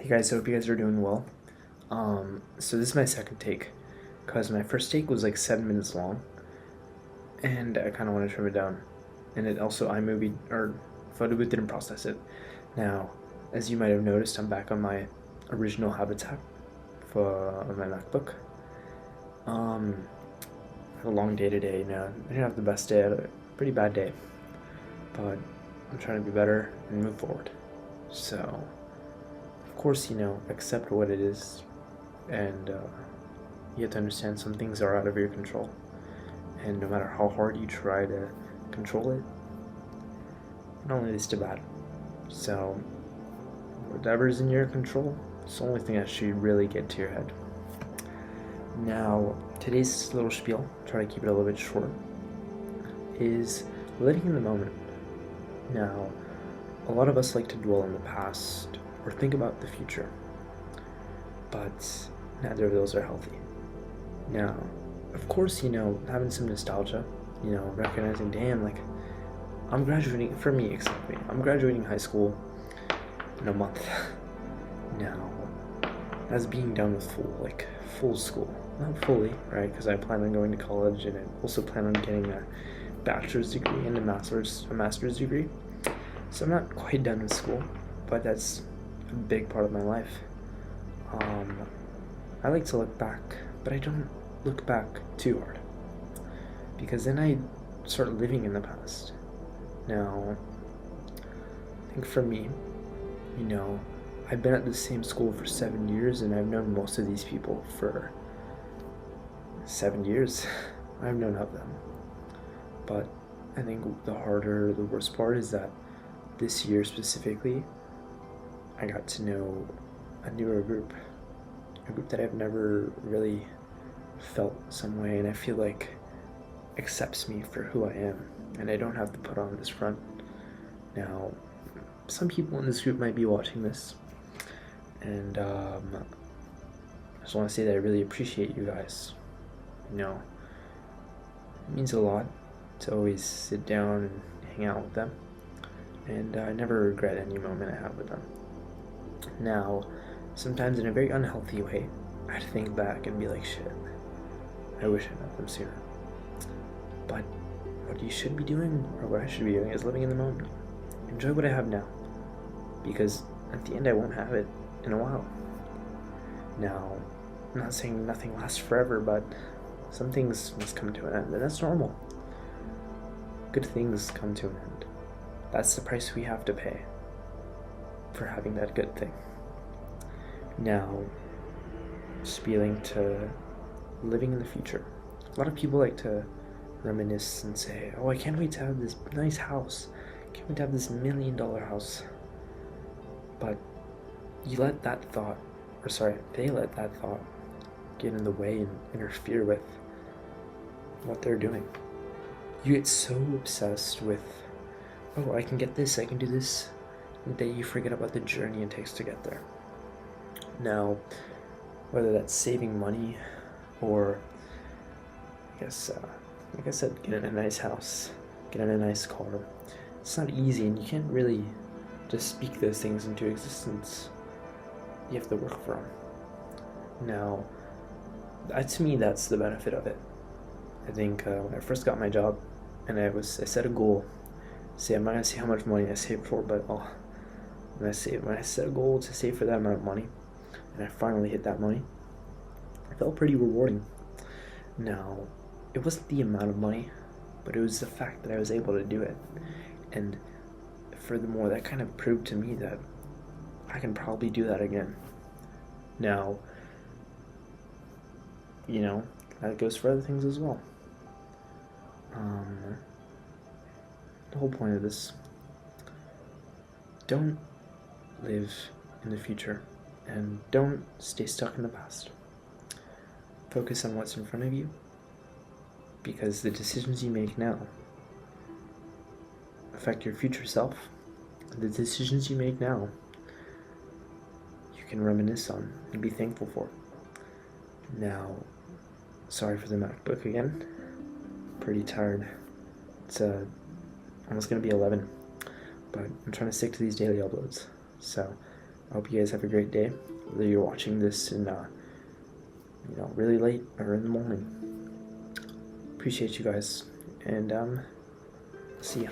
Hey guys, I hope you guys are doing well. So this is my second take, because my first take was like 7 minutes long, and I kind of want to trim it down. And it also iMovie or PhotoBooth didn't process it. Now, as you might have noticed, I'm back on my original Habitat for my MacBook. I had a long day today. Now I didn't have the best day. I had a pretty bad day, but I'm trying to be better and move forward. So, of course, accept what it is, and you have to understand some things are out of your control. And no matter how hard you try to control it, it only leads to bad. So, whatever's in your control, it's the only thing that should really get to your head. Now, today's little spiel, try to keep it a little bit short, is living in the moment. Now, a lot of us like to dwell in the past or think about the future, but neither of those are healthy. Now, of course, having some nostalgia, recognizing, damn, like, I'm graduating, for me, exactly, I'm graduating high school in a month. Now, that's being done with full school. Not fully, right, because I plan on going to college, and I also plan on getting a bachelor's degree and a master's degree. So I'm not quite done with school, but that's a big part of my life. I like to look back, but I don't look back too hard, because then I start living in the past. Now, I think for me, I've been at the same school for 7 years, and I've known most of these people for 7 years. I've known of them. But I think the worst part is that this year specifically, I got to know a newer group, a group that I've never really felt some way, and I feel like accepts me for who I am, and I don't have to put on this front. Now, some people in this group might be watching this, and I just want to say that I really appreciate you guys. It means a lot to always sit down and hang out with them, and I never regret any moment I have with them. Now, sometimes in a very unhealthy way, I'd think back and be like, shit, I wish I met them sooner. But what you should be doing, or what I should be doing, is living in the moment. Enjoy what I have now, because at the end I won't have it in a while. Now, I'm not saying nothing lasts forever, but some things must come to an end, and that's normal. Good things come to an end. That's the price we have to pay for having that good thing. Now, spieling to living in the future. A lot of people like to reminisce and say, oh, I can't wait to have this nice house. I can't wait to have this $1 million house. But they let that thought get in the way and interfere with what they're doing. You get so obsessed with, oh, I can get this, I can do this, that you forget about the journey it takes to get there. Now, whether that's saving money or, I guess, like I said, getting a nice house, getting a nice car, it's not easy, and you can't really just speak those things into existence. You have to work for them. Now, to me, that's the benefit of it. I think when I first got my job, and I set a goal. I'm not gonna say how much money I saved for, but when I set a goal to save for that amount of money, and I finally hit that money, it felt pretty rewarding. Now, it wasn't the amount of money, but it was the fact that I was able to do it, and furthermore, that kind of proved to me that I can probably do that again. Now, that goes for other things as well. The whole point of this, don't live in the future, and don't stay stuck in the past. Focus on what's in front of you, because the decisions you make now affect your future self. The decisions you make now, you can reminisce on and be thankful for. Now, sorry for the MacBook again. Pretty tired. It's almost gonna be 11, but I'm trying to stick to these daily uploads. So I hope you guys have a great day, whether you're watching this in, really late or in the morning. Appreciate you guys, and see ya.